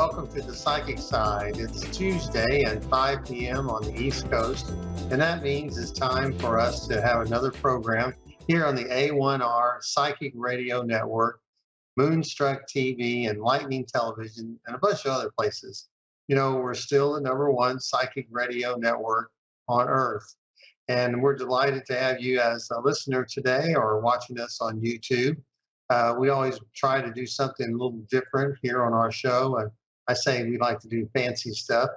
welcome to the Psychic Side. It's Tuesday at 5 p.m. on the East Coast, and that means it's time for us to have another program here on the A1R Psychic Radio Network, Moonstruck TV, and Lightning Television, and a bunch of other places. You know, we're still the number one psychic radio network on Earth. And we're delighted to have you as a listener today or watching us on YouTube. We always try to do something a little different here on our show. And I say we like to do fancy stuff.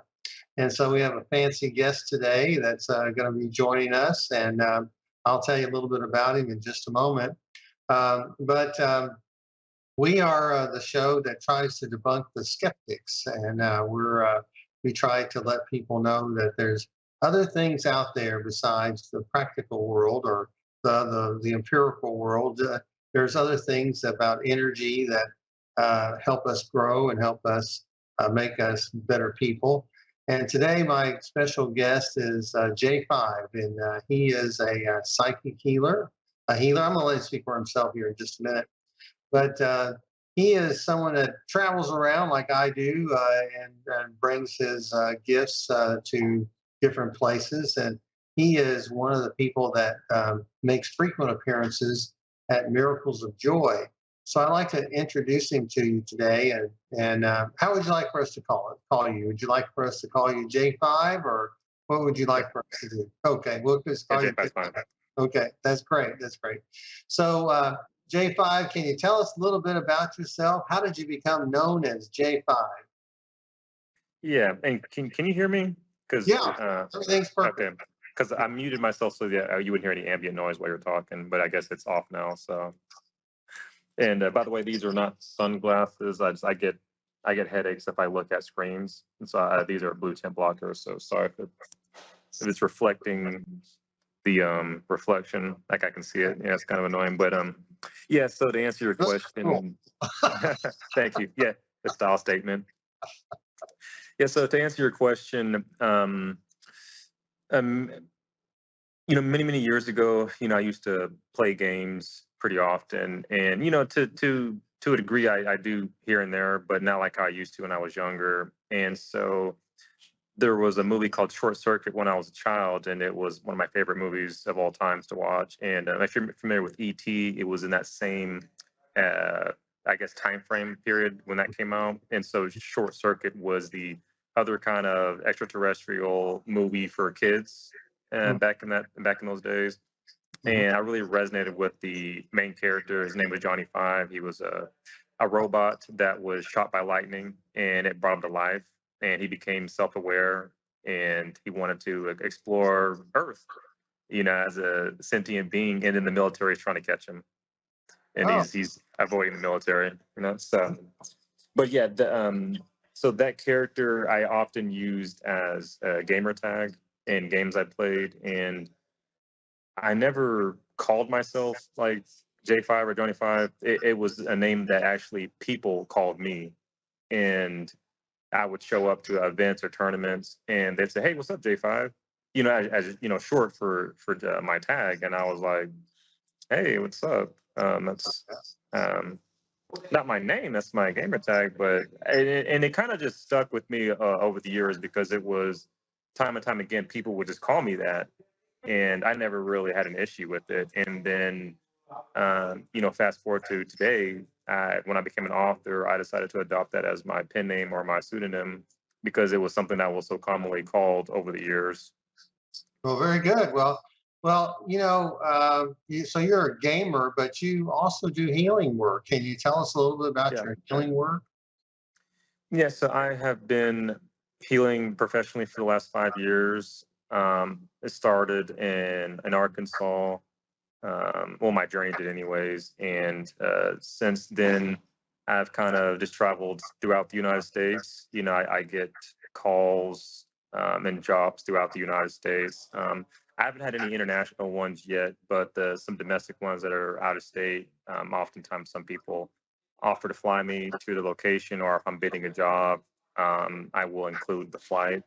And so we have a fancy guest today that's going to be joining us. And I'll tell you a little bit about him in just a moment. But we are the show that tries to debunk the skeptics. And we try to let people know that there's other things out there besides the practical world or the empirical world. There's other things about energy that help us grow and help us make us better people. And today, my special guest is J5, and he is a psychic healer. A healer. I'm going to let him speak for himself here in just a minute. But he is someone that travels around like I do and brings his gifts to different places. And he is one of the people that makes frequent appearances at Miracles of Joy. So I'd like to introduce him to you today. And how would you like for us to call you? Would you like for us to call you J5, or what would you like for us to do? Okay, we'll just call you J5. Okay, that's great. That's great. So J5, can you tell us a little bit about yourself? How did you become known as J5? Yeah, and can you hear me? Yeah, everything's perfect. Okay. Because I muted myself so that you wouldn't hear any ambient noise while you're talking, but I guess it's off now. So, and by the way, these are not sunglasses. I get headaches if I look at screens, and so these are blue tint blockers. So sorry if it's reflecting the reflection, like I can see it. Yeah, it's kind of annoying, but yeah. So to answer your question, cool. Thank you. Yeah, the style statement. Yeah. So to answer your question, many years ago, I used to play games pretty often, and to a degree, I do here and there, but not like how I used to when I was younger. And so there was a movie called Short Circuit when I was a child, and it was one of my favorite movies of all times to watch. And if you're familiar with E.T., it was in that same, I guess, time frame period when that came out. And so Short Circuit was the other kind of extraterrestrial movie for kids back in those days. And I really resonated with the main character. His name was Johnny Five. He was a robot that was shot by lightning, and it brought him to life. And he became self-aware, and he wanted to explore Earth, as a sentient being. And then the military is trying to catch him, and he's avoiding the military, So, but yeah, so that character I often used as a gamer tag in games I played, and I never called myself like J5 or Johnny Five. It was a name that actually people called me, and I would show up to events or tournaments, and they'd say, "Hey, what's up, J5?" As short for my tag, and I was like, "Hey, what's up?" That's not my name, that's my gamer tag, but it kind of just stuck with me over the years, because it was time and time again people would just call me that, and I never really had an issue with it. And then fast forward to today, when I became an author, I decided to adopt that as my pen name or my pseudonym, because it was something that was so commonly called over the years. Well, very good. Well, so you're a gamer, but you also do healing work. Can you tell us a little bit about your healing work? Yeah, so I have been healing professionally for the last 5 years. It started in Arkansas. My journey did anyways. And since then, I've kind of just traveled throughout the United States. I get calls and jobs throughout the United States. I haven't had any international ones yet, but some domestic ones that are out of state. Oftentimes, some people offer to fly me to the location, or if I'm bidding a job, I will include the flight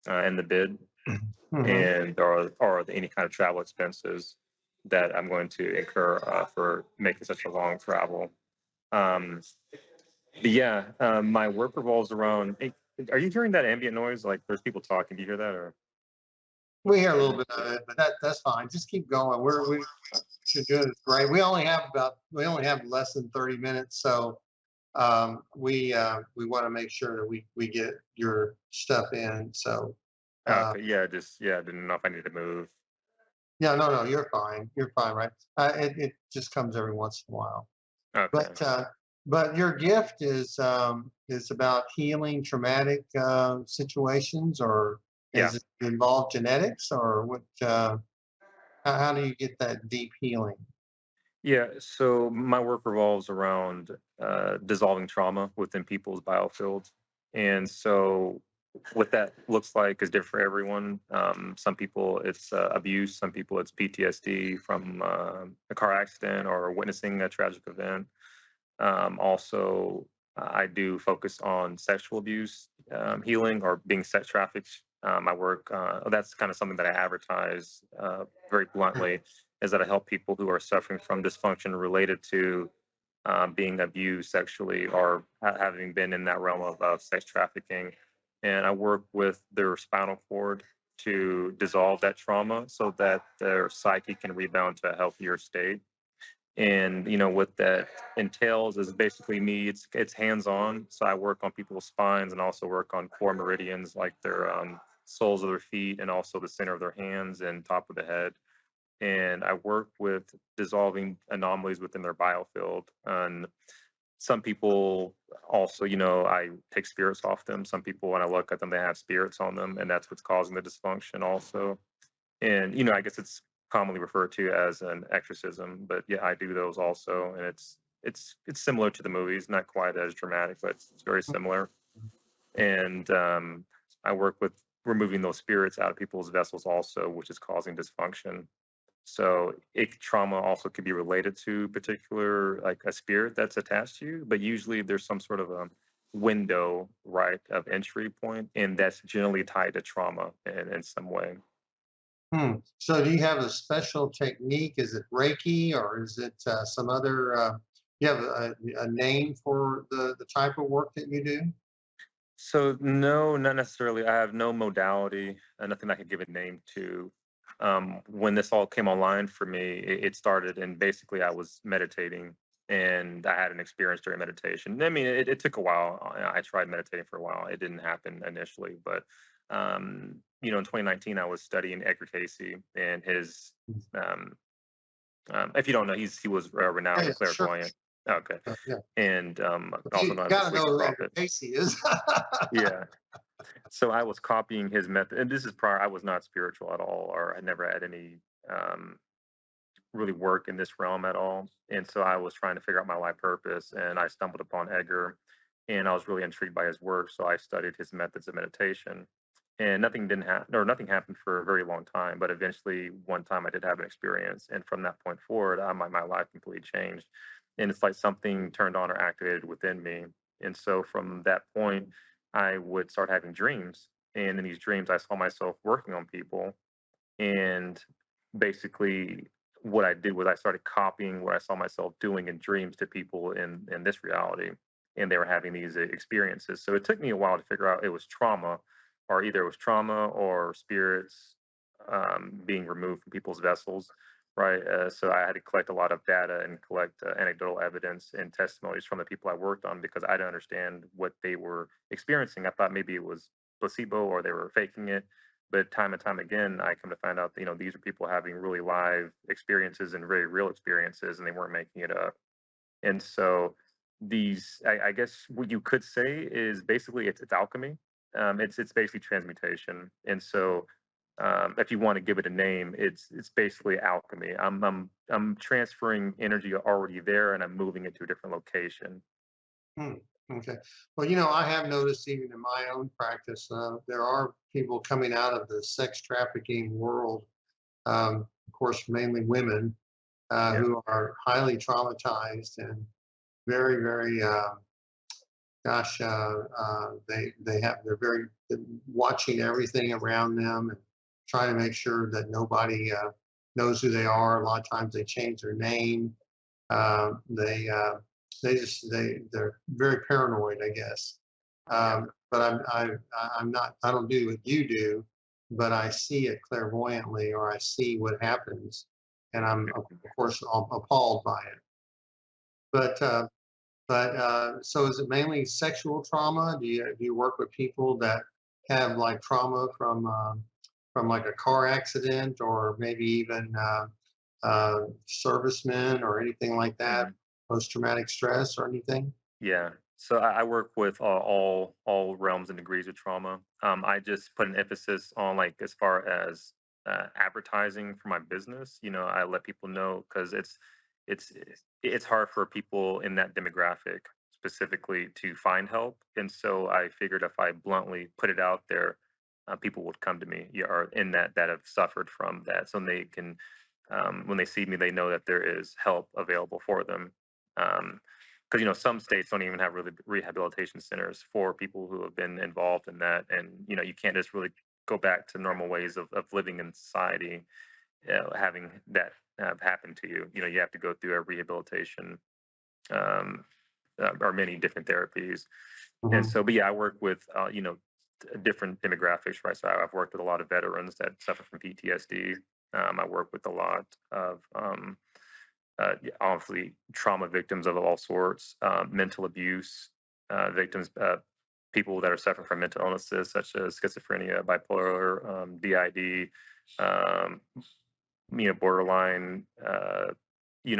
in the bid, and or any kind of travel expenses that I'm going to incur for making such a long travel. But yeah, my work revolves around. Hey, are you hearing that ambient noise? Like there's people talking. Do you hear that? Or We hear a little bit of it, but that's fine. Just keep going. You're doing it great. We only have less than 30 minutes, so we want to make sure that we get your stuff in. So uh, okay, yeah, just yeah, I didn't know if I need to move. yeah, no, you're fine. You're fine, right? It just comes every once in a while. Okay, But your gift is about healing traumatic situations, or yeah. is it involve genetics, or what? How do you get that deep healing? Yeah, so my work revolves around dissolving trauma within people's biofields. And so what that looks like is different for everyone. Some people it's abuse, some people it's PTSD from a car accident or witnessing a tragic event. Also, I do focus on sexual abuse healing or being sex trafficked. I work, that's kind of something that I advertise very bluntly, is that I help people who are suffering from dysfunction related to being abused sexually or having been in that realm of sex trafficking. And I work with their spinal cord to dissolve that trauma so that their psyche can rebound to a healthier state. And what that entails is basically me, it's hands on, so I work on people's spines and also work on core meridians like their soles of their feet and also the center of their hands and top of the head. And I work with dissolving anomalies within their biofield. And some people also, I take spirits off them. Some people, when I look at them, they have spirits on them, and that's what's causing the dysfunction also. And I guess it's commonly referred to as an exorcism, but yeah, I do those also, and it's similar to the movies, not quite as dramatic, but it's very similar. And I work with removing those spirits out of people's vessels also, which is causing dysfunction. So trauma also could be related to particular like a spirit that's attached to you, but usually there's some sort of a window, right, of entry point, and that's generally tied to trauma in some way. Hmm. So, do you have a special technique? Is it Reiki, or is it some other? You have a name for the type of work that you do? So no, not necessarily. I have no modality, nothing I could give a name to. When this all came online for me, it started, and basically I was meditating, and I had an experience during meditation. I mean, it took a while. I tried meditating for a while. It didn't happen initially, but in 2019, I was studying Edgar Casey and his. Um, if you don't know, he was a Yeah, renowned yeah, sure. clairvoyant. Okay, Yeah. and also You known as the got to know sleeping who Edgar prophet. Casey is. Yeah. So I was copying his method, and this is prior. I was not spiritual at all, or I never had any um, really work in this realm at all. And so I was trying to figure out my life purpose, and I stumbled upon Edgar, and I was really intrigued by his work. So I studied his methods of meditation, and nothing didn't happen, or nothing happened for a very long time. But eventually, one time I did have an experience, and from that point forward, my life completely changed, and it's like something turned on or activated within me. And so from that point, I would start having dreams, and in these dreams, I saw myself working on people, and basically what I did was I started copying what I saw myself doing in dreams to people in this reality, and they were having these experiences. So it took me a while to figure out it was trauma, or either it was trauma or spirits being removed from people's vessels, right? So I had to collect a lot of data and collect anecdotal evidence and testimonies from the people I worked on because I didn't understand what they were experiencing. I thought maybe it was placebo or they were faking it, but time and time again, I come to find out that, these are people having really live experiences and very real experiences, and they weren't making it up. And so I guess what you could say is basically it's alchemy. It's basically transmutation. And so if you want to give it a name, it's basically alchemy. I'm transferring energy already there, and I'm moving it to a different location. Hmm. Okay. Well, I have noticed even in my own practice, there are people coming out of the sex trafficking world, of course, mainly women, Yeah. who are highly traumatized and very, very, gosh, they're very watching everything around them and trying to make sure that nobody knows who they are. A lot of times they change their name. They they're very paranoid, I guess. Yeah. But I'm not. I don't do what you do, but I see it clairvoyantly, or I see what happens, and I'm of course appalled by it. But so is it mainly sexual trauma? Do you work with people that have like trauma from like a car accident, or maybe even servicemen or anything like that? Mhm. Post traumatic stress or anything? Yeah. So I work with all realms and degrees of trauma. I just put an emphasis on like as far as advertising for my business. I let people know because it's hard for people in that demographic specifically to find help, and so I figured if I bluntly put it out there, people would come to me, yeah, or in that have suffered from that, so they can when they see me, they know that there is help available for them. Because some states don't even have really rehabilitation centers for people who have been involved in that, and you can't just really go back to normal ways of living in society, having that have happened to you. You have to go through a rehabilitation, um, or many different therapies. And Hmm. so, but yeah, I work with different demographics, right? So I've worked with a lot of veterans that suffer from PTSD. I work with a lot of yeah, obviously trauma victims of all sorts, mental abuse victims, people that are suffering from mental illnesses such as schizophrenia, bipolar, DID, um, borderline,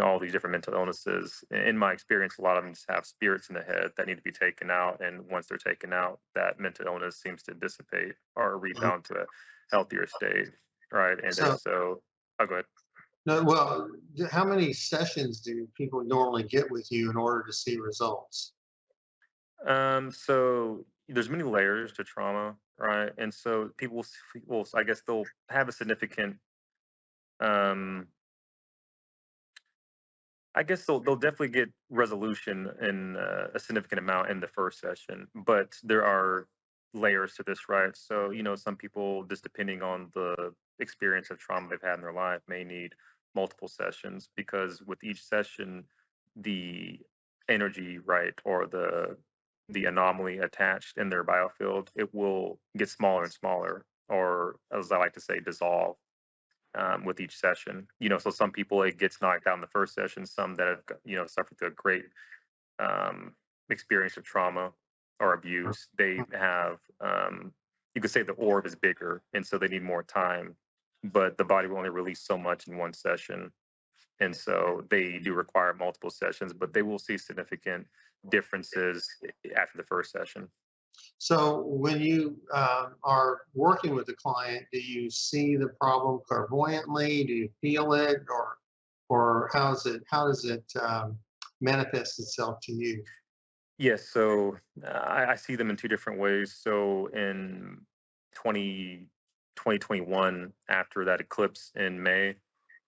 all these different mental illnesses. In my experience, a lot of them just have spirits in the head that need to be taken out. And once they're taken out, that mental illness seems to dissipate or rebound to a healthier state. Right. And then So, oh, go ahead. no, well, how many sessions do people normally get with you in order to see results? So there's many layers to trauma, right? And so people will, I guess they'll have a significant, um, I guess they'll definitely get resolution in a significant amount in the first session, but there are layers to this, right? So, some people, just depending on the experience of trauma they've had in their life, may need multiple sessions because with each session, the energy, right, or the anomaly attached in their biofield, it will get smaller and smaller, or as I like to say, dissolve with each session. So some people it gets knocked out in the first session. Some that have suffered through a great um, experience of trauma or abuse, they have you could say the orb is bigger, and so they need more time. But the body will only release so much in one session, and so they do require multiple sessions. But they will see significant differences after the first session. So when you are working with the client, do you see the problem clairvoyantly? Do you feel it, or how does it manifest itself to you? Yes, so I see them in two different ways. So in 20 2021, after that eclipse in May,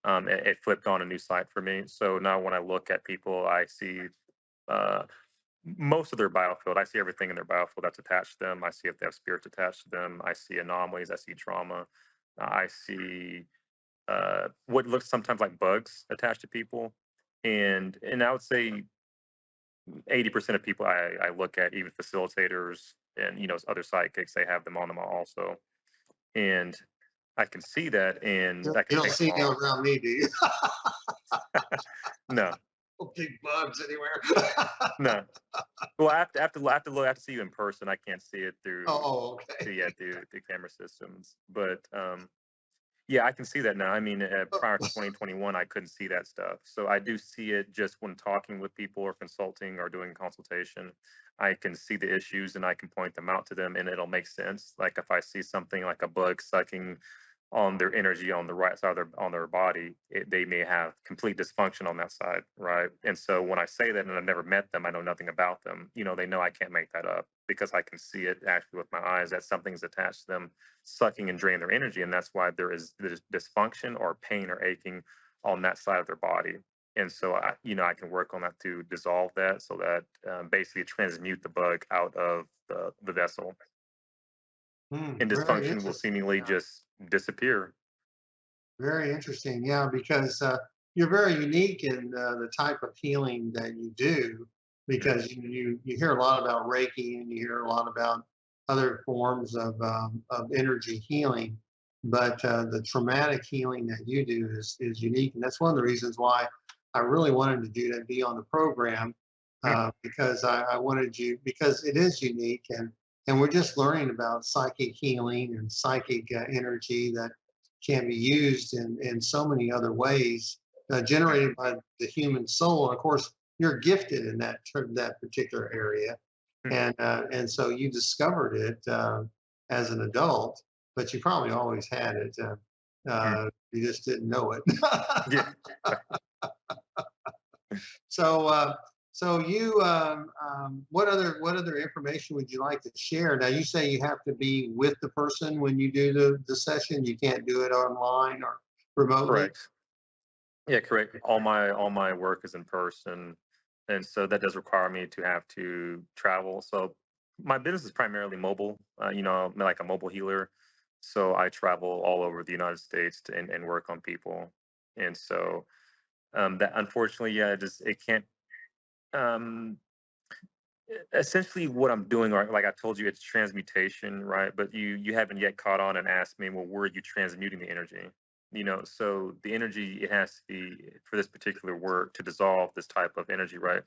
it flipped on a new site for me. So now when I look at people, I see uh, most of their biofield. I see everything in their biofield that's attached to them. I see if they have spirits attached to them. I see anomalies. I see trauma. I see what looks sometimes like bugs attached to people. And I would say 80% of people I look at, even facilitators and other sidekicks, they have them on them also, and I can see that, and You that you can don't take them see them off. around me, do you? No, No big bugs anywhere. no. Well, I have to see you in person. I can't see it Oh, through, oh, okay. through camera systems, but yeah, I can see that now. I mean, prior to 2021, I couldn't see that stuff. So I do see it just when talking with people or consulting or doing consultation. I can see the issues and I can point them out to them and it'll make sense. Like if I see something like a bug sucking on their energy on the right side of their body, they may have complete dysfunction on that side, right? And so when I say that and I've never met them, I know nothing about them. They know I can't make that up because I can see it actually with my eyes that something's attached to them, sucking and draining their energy, and that's why there is this dysfunction or pain or aching on that side of their body. And so I can work on that to dissolve that, so that basically transmute the bug out of the vessel, and Very dysfunction will interesting. seemingly Yeah, just disappear. very interesting. Yeah, because you're very unique in the type of healing that you do. because you hear a lot about Reiki and you hear a lot about other forms of energy healing, but the traumatic healing that you do is unique, and that's one of the reasons why I really wanted to do that, be on the program, Mm. because I wanted you, because it is unique, and we're just learning about psychic healing and psychic energy that can be used in so many other ways, generated by the human soul. And of course, you're gifted in that particular area, Mm. and so you discovered it as an adult, but you probably always had it. Mm. You just didn't know it. Yeah. So, you, what other information would you like to share? Now, you say you have to be with the person when you do the session. You can't do it online or remotely. Correct. Yeah, correct. All my work is in person, and so that does require me to have to travel. So my business is primarily mobile. I'm like a mobile healer. So I travel all over the United States and work on people. And so that unfortunately, yeah, it can't. Um, Essentially, what I'm doing, right, like I told you, it's transmutation, right? But you haven't yet caught on and asked me, well, where are you transmuting the energy? So the energy, it has to be for this particular work to dissolve this type of energy, right?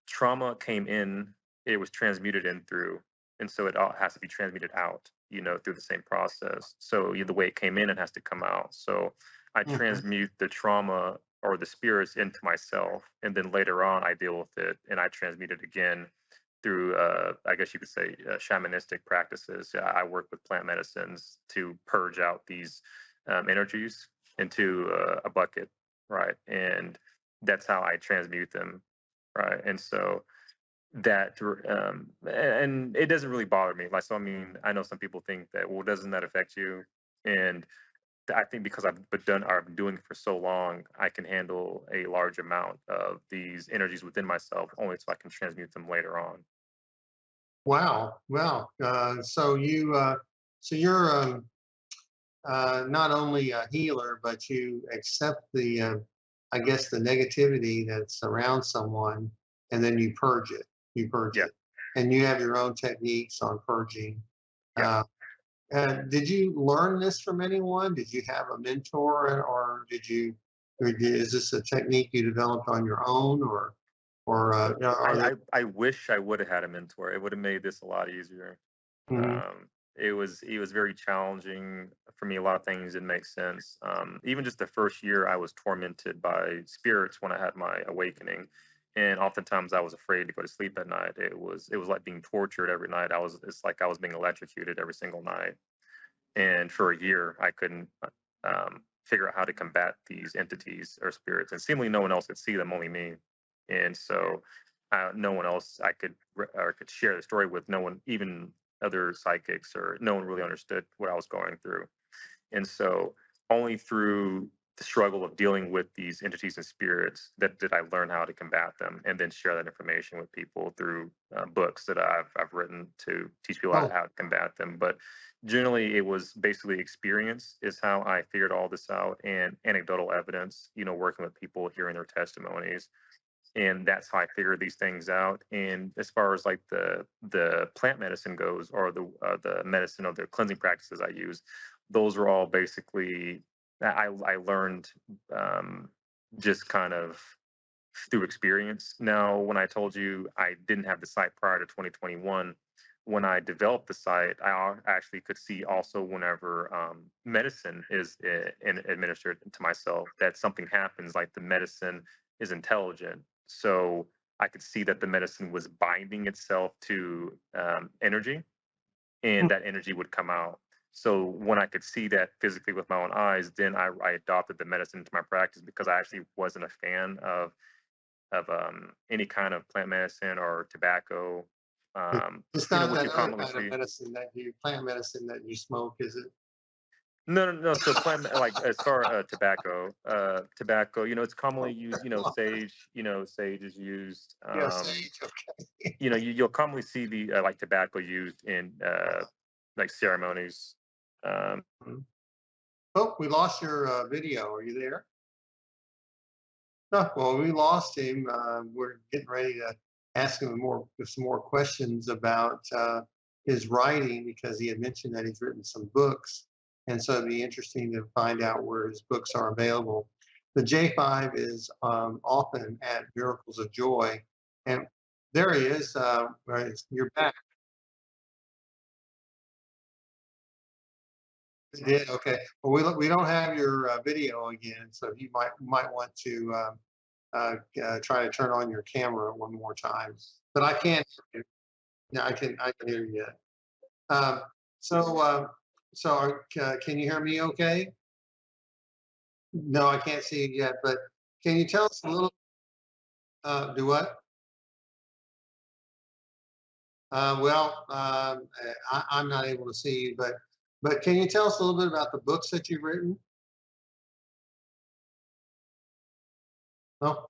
Trauma came in, it was transmuted in through, and so it all has to be transmuted out, through the same process. So the way it came in, it has to come out. So I Mhm. transmute the trauma or the spirits into myself, and then later on I deal with it and I transmute it again through, I guess you could say, shamanistic practices. I work with plant medicines to purge out these energies into a bucket, right? And that's how I transmute them, right? And so and it doesn't really bother me. Like, so I mean, I know some people think that, well, doesn't that affect you? And I think because I've been doing it for so long, I can handle a large amount of these energies within myself, only so I can transmute them later on. Wow, wow. So you're not only a healer, but you accept I guess, the negativity that surrounds someone, and then you purge it. You purge Yeah, it, and you have your own techniques on purging. yeah. Uh, did you learn this from anyone? Did you have a mentor, or is this a technique you developed on your own, or are there? I wish I would have had a mentor. It would have made this a lot easier. Mhm. It was very challenging for me. A lot of things didn't make sense. Even just the first year, I was tormented by spirits when I had my awakening, and oftentimes I was afraid to go to sleep at night. It was like being tortured every night. It's like I was being electrocuted every single night. And for a year, I couldn't figure out how to combat these entities or spirits. And seemingly, no one else could see them, only me. And so, no one else I could share the story with. No one, even other psychics, or no one really understood what I was going through. And so, only through the struggle of dealing with these entities and spirits that did I learn how to combat them, and then share that information with people through books that I've written to teach people Oh, how to combat them. But generally, it was basically experience is how I figured all this out, and anecdotal evidence. Working with people, hearing their testimonies, and that's how I figured these things out. And as far as like the plant medicine goes, or the medicine or the cleansing practices I use, those were all basically I learned um, just kind of through experience. Now, when I told you I didn't have the site prior to 2021, when I developed the site, actually could see also whenever medicine is administered to myself, that something happens, like the medicine is intelligent. So I could see that the medicine was binding itself to energy, and that energy would come out. So when I could see that physically with my own eyes, then I adopted the medicine into my practice, because I actually wasn't a fan of any kind of plant medicine or tobacco, it's not which that you other commonly kind of see. plant medicine that you smoke, is it? No, no, no. So like as far tobacco, it's commonly used. Sage is used. Yes, age. Okay. You'll commonly see the like tobacco used in like ceremonies. Um, Mhm. Oh, we lost your video. Are you there? Oh, well, we lost him. We're getting ready to ask him some more questions about his writing because he had mentioned that he's written some books, and so it'd be interesting to find out where his books are available. The J5 is often at Miracles of Joy, and there he is. Right, you're back. You did okay. Well, we don't have your video again, so you might want to try to turn on your camera one more time. But I can't hear you. Yeah, I can hear you. Um, so can you hear me? Okay. No, I can't see you yet. But can you tell us a little? Do what? I'm not able to see you, but can you tell us a little bit about the books that you've written? Oh,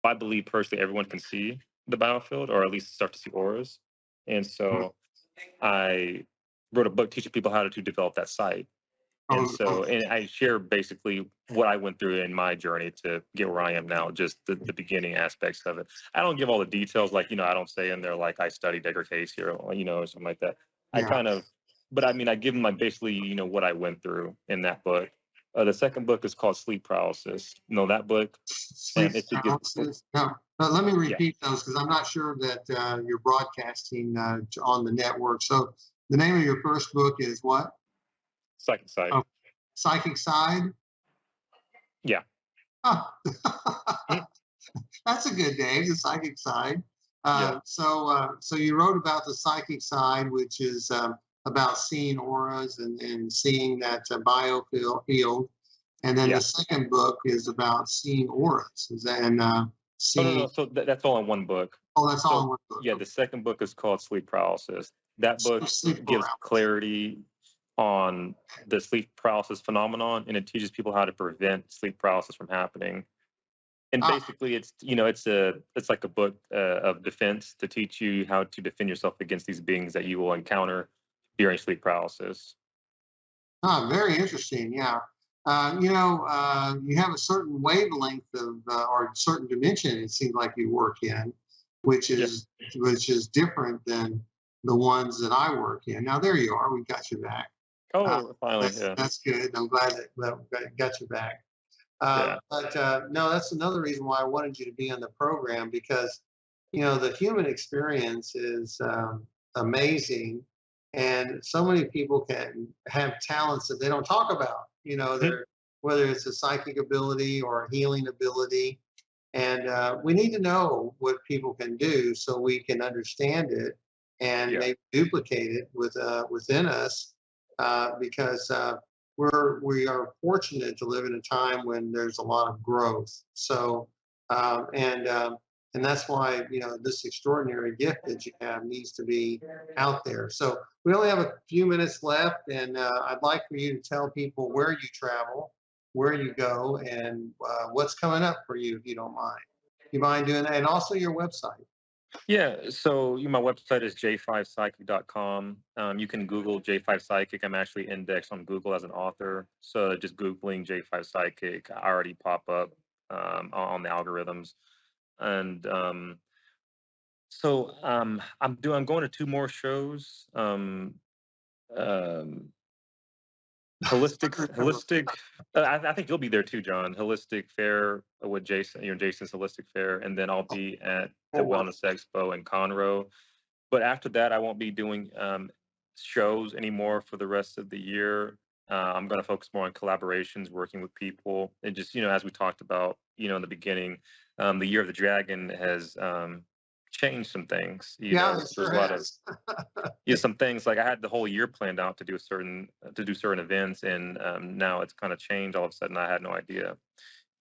I believe personally everyone can see the battlefield or at least start to see auras. And so I wrote a book teaching people how to develop that sight. And oh, so, and I share basically what I went through in my journey to get where I am now, just the beginning aspects of it. I don't give all the details, like, I don't say in there, like, I studied Edgar Cayce here, or something like that. I yeah. kind of, but I mean, I give them like basically, what I went through in that book. The second book is called Sleep Paralysis. That book, Sleep and it's to give, paralysis. No, but let me yeah, repeat those because I'm not sure that you're broadcasting on the network. So the name of your first book is what? second sight. Oh, Psychic Side. Yeah. Oh, Mhm. that's a good name, the Psychic Side. Yeah. So you wrote about the Psychic Side, which is about seeing auras and seeing that field. And then the Yeah. second book is about seeing auras and Oh, no, seeing. no. So that's all in one book. Oh, that's all in So one book. yeah, the second book is called Sleep Paralysis. That So book sleep gives paralysis. clarity on the sleep paralysis phenomenon, and it teaches people how to prevent sleep paralysis from happening. And Ah, basically, it's like a book of defense to teach you how to defend yourself against these beings that you will encounter during sleep paralysis. very interesting. Yeah. You have a certain wavelength of or certain dimension. It seems like you work in, which Yeah. is which is different than the ones that I work in. Now there you are. We got you back. Uh, Oh, finally, that's yeah, that's good. I'm glad that we got you back. yeah. But no, that's another reason why I wanted you to be on the program because, the human experience is amazing. And so many people can have talents that they don't talk about, Mhm. whether it's a psychic ability or a healing ability. And we need to know what people can do so we can understand it and Yeah. maybe duplicate it within us because we are fortunate to live in a time when there's a lot of growth. So um, and um, and that's why this extraordinary gift that you have needs to be out there. So we only have a few minutes left, and I'd like for you to tell people where you travel, where you go, and what's coming up for you, if you don't mind. You mind doing that, and also your website. Yeah, so my website is j5psychic.com. You can Google J5 Psychic. I'm actually indexed on Google as an author. So just Googling J5 Psychic, I already pop up on the algorithms. And I'm going to two more shows. Um, holistic. I think you'll be there too, John. Holistic Fair with Jason, Jason's Holistic Fair, and then I'll be at the Oh, Wellness Expo in Conroe. But after that, I won't be doing shows anymore for the rest of the year. I'm going to focus more on collaborations, working with people, and just as we talked about, in the beginning, the year of the dragon has changed some things. yeah, it There's sure a lot of has. some things like I had the whole year planned out to do certain events, and now it's kind of changed all of a sudden. I had no idea,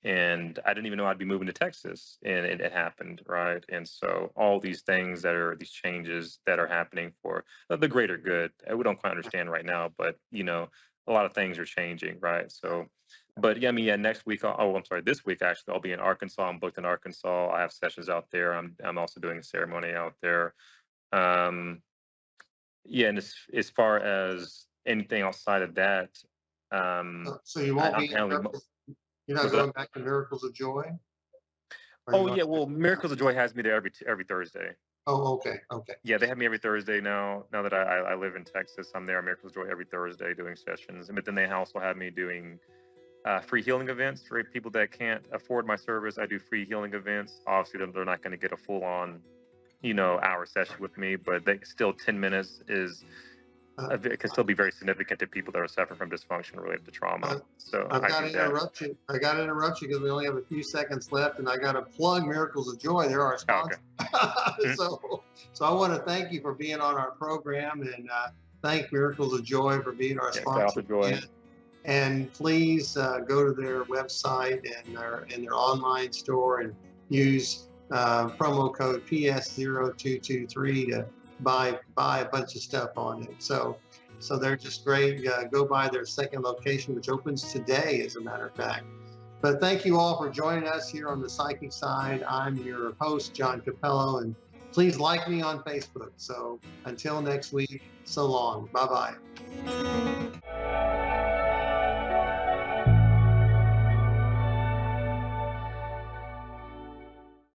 and I didn't even know I'd be moving to Texas, and it happened, right? And so all these things that are these changes that are happening for the greater good, we don't quite understand right now, but a lot of things are changing, right? So But yeah, I mean, yeah, next week. I'm sorry, this week actually, I'll be in Arkansas. I'm booked in Arkansas. I have sessions out there. I'm also doing a ceremony out there. Um, yeah, and as far as anything outside of that, So you won't I'm be in handling. you're not Was that? going back to Miracles of Joy? Or are you Oh going? yeah, well, Miracles of Joy has me there every Thursday. Oh, okay, okay. Yeah, they have me every Thursday now. Now that I live in Texas, I'm there at Miracles of Joy every Thursday doing sessions. But then they also have me doing free healing events for people that can't afford my service. I do free healing events. Obviously, they're not going to get a full on, hour session with me, but they still 10 minutes is it can still be very significant to people that are suffering from dysfunction related to trauma. Uh, So I've I got do to that. interrupt you. I got to interrupt you because we only have a few seconds left, and I got to plug Miracles of Joy. They're our Oh, okay. sponsor. So I want to thank you for being on our program, and thank Miracles of Joy for being our Yeah, shout out sponsor. to Joy. And please go to their website and their online store and use promo code PS0223 to buy a bunch of stuff on it. So they're just great. Go by their second location, which opens today, as a matter of fact. But thank you all for joining us here on the Psychic Side. I'm your host, John Cappello, and please like me on Facebook. So until next week, so long. Bye-bye.